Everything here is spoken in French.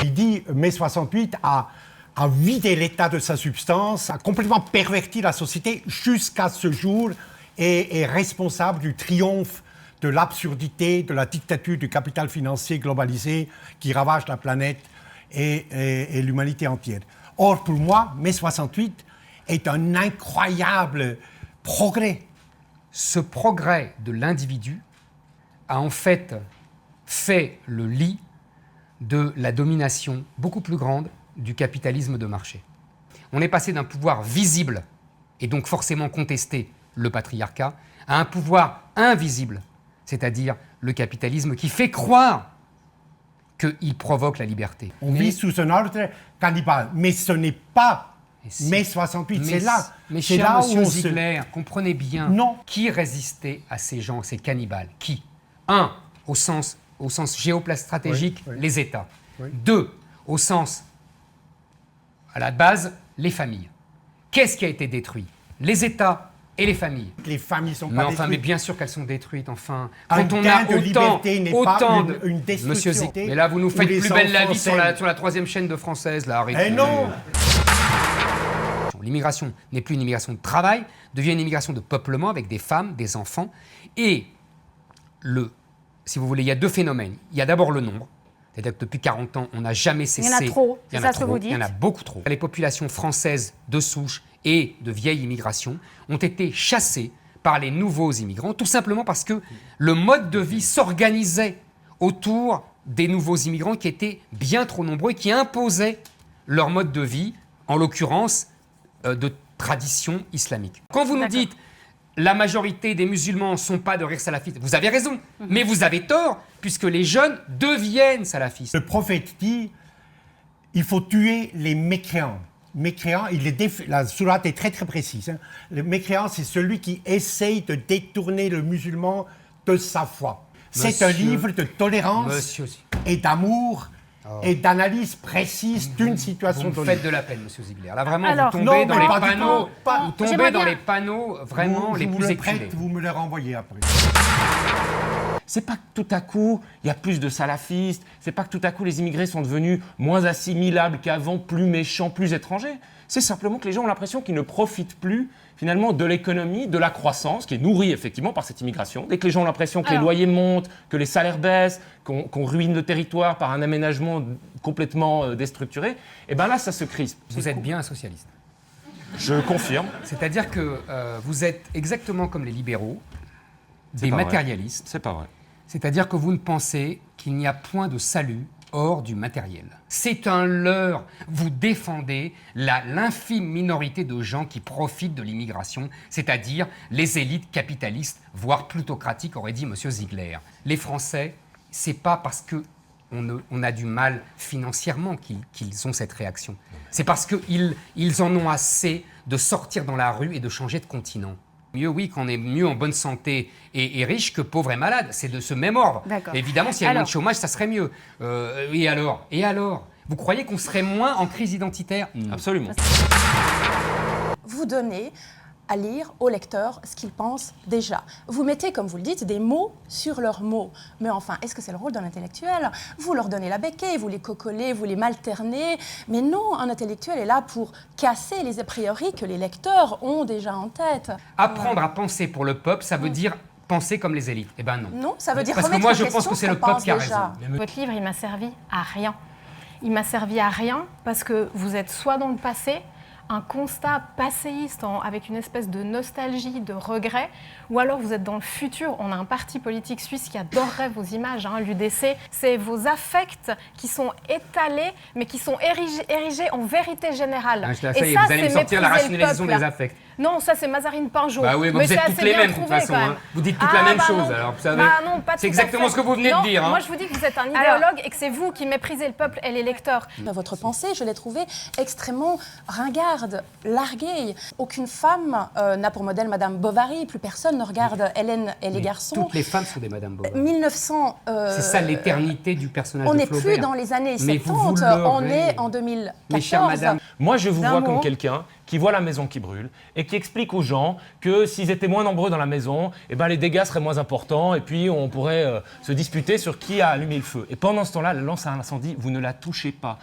Il dit mai 68 a vidé l'État de sa substance, a complètement perverti la société jusqu'à ce jour et est responsable du triomphe de l'absurdité, de la dictature du capital financier globalisé qui ravage la planète et l'humanité entière. Or, pour moi, mai 68 est un incroyable progrès. Ce progrès de l'individu a en fait le lit de la domination beaucoup plus grande du capitalisme de marché. On est passé d'un pouvoir visible, et donc forcément contesté, le patriarcat, à un pouvoir invisible, c'est-à-dire le capitalisme qui fait croire qu'il provoque la liberté. On vit sous un ordre cannibale, mais ce n'est pas mai 68, c'est là. Mais c'est cher là monsieur où Ziegler, comprenez bien, Non. qui résistait à ces gens, ces cannibales? Qui? Un, au sens géostratégique, Oui. les États. Oui. Deux, au sens, à la base, les familles. Qu'est-ce qui a été détruit? Les États et les familles. Les familles sont Mais pas enfin, mais détruites. bien sûr qu'elles sont détruites, enfin. Un Quand on gain a de liberté n'est pas une destruction. Monsieur Ziegler, mais là, vous nous faites Où les plus belle la enfants vie sur la troisième chaîne de Française, là, arrêtez. Eh non! L'immigration n'est plus une immigration de travail, devient une immigration de peuplement avec des femmes, des enfants. Et, si vous voulez, il y a deux phénomènes. Il y a d'abord le nombre. C'est-à-dire que depuis 40 ans, on n'a jamais cessé. Il y en a trop, Il y en c'est a ça ce que trop, vous dites. il y en a beaucoup trop. Les populations françaises de souche et de vieille immigration ont été chassées par les nouveaux immigrants, tout simplement parce que le mode de vie s'organisait autour des nouveaux immigrants qui étaient bien trop nombreux et qui imposaient leur mode de vie, en l'occurrence de tradition islamique. Quand vous nous dites la majorité des musulmans ne sont pas de rire salafistes, vous avez raison, mais vous avez tort, puisque les jeunes deviennent salafistes. Le prophète dit il faut tuer les mécréants. Mécréant, la sourate est très très précise. Hein. Le mécréant, c'est celui qui essaye de détourner le musulman de sa foi. C'est un livre de tolérance et d'amour et d'analyse précise d'une situation Vous me donnée. faites de la peine, monsieur Ziegler. Là, vraiment, Alors, vous tombez dans les pas du panneaux, tout, pas. vous tombez J'aimerais dans bien- les panneaux vraiment les je vous plus le éculés. prête, vous me le renvoyez après. C'est pas que tout à coup, il y a plus de salafistes, c'est pas que tout à coup, les immigrés sont devenus moins assimilables qu'avant, plus méchants, plus étrangers. C'est simplement que les gens ont l'impression qu'ils ne profitent plus, finalement, de l'économie, de la croissance, qui est nourrie, effectivement, par cette immigration. Dès que les gens ont l'impression que les loyers montent, que les salaires baissent, qu'on ruine le territoire par un aménagement complètement déstructuré, et bien là, ça se crispe. Vous êtes bien un socialiste. Je confirme. C'est-à-dire que vous êtes exactement comme les libéraux, C'est des pas vrai. matérialistes. C'est pas vrai. C'est-à-dire que vous ne pensez qu'il n'y a point de salut hors du matériel. C'est un leurre. Vous défendez l'infime minorité de gens qui profitent de l'immigration, c'est-à-dire les élites capitalistes, voire plutocratiques, aurait dit M. Ziegler. Les Français, c'est pas parce qu'on a du mal financièrement qu'ils ont cette réaction. C'est parce qu'ils en ont assez de sortir dans la rue et de changer de continent. Mieux, oui, qu'on est mieux en bonne santé et riche que pauvre et malade. C'est de ce même ordre. D'accord. Évidemment, s'il y avait moins Alors- de chômage, ça serait mieux. Et alors? Et alors? Vous croyez qu'on serait moins en crise identitaire? Non. Absolument. Vous donnez à lire au lecteur ce qu'il pense déjà. Vous mettez, comme vous le dites, des mots sur leurs mots. Mais enfin, est-ce que c'est le rôle d'un intellectuel? Vous leur donnez la béquille, vous les cocolez, vous les malternez. Mais non, un intellectuel est là pour casser les a priori que les lecteurs ont déjà en tête. Apprendre à penser pour le peuple, ça veut dire penser comme les élites. Eh ben non. Non, ça veut dire Parce que remettre moi, en je pense question que c'est ce le qu'on peuple pense qui a déjà. raison. Votre livre, il m'a servi à rien. Il m'a servi à rien parce que vous êtes soit dans le passé, un constat passéiste avec une espèce de nostalgie, de regret, ou alors vous êtes dans le futur. On a un parti politique suisse qui adorerait vos images, l'UDC. C'est vos affects qui sont étalés, mais qui sont érigés en vérité générale. Ah, ça y est, vous allez me sortir la rationalisation des affects. Non, ça c'est Mazarine Pinjot. Bah oui, mais vous êtes c'est toutes assez les bien mêmes de toute trouvé, façon. quand même. Hein. Vous dites toute la même chose, non. alors vous savez. Bah non, pas c'est tout à exactement fait. ce que vous venez Non, de dire. Hein. Moi je vous dis que vous êtes un idéologue et que c'est vous qui méprisez le peuple et les lecteurs. Votre pensée, je l'ai trouvée extrêmement ringarde, larguée. Aucune femme n'a pour modèle Madame Bovary, plus personne ne regarde Hélène et les Mais garçons. Toutes les femmes sont des Madame Bovary. 1900. C'est ça l'éternité du personnage On de n'est Flaubert. plus dans les années Mais 70, vous on leurrez. est en 2014. Mes chères madame, Moi, je vous D'un vois mot. comme quelqu'un qui voit la maison qui brûle et qui explique aux gens que s'ils étaient moins nombreux dans la maison, eh ben, les dégâts seraient moins importants et puis on pourrait se disputer sur qui a allumé le feu. Et pendant ce temps-là, la lance à incendie, vous ne la touchez pas.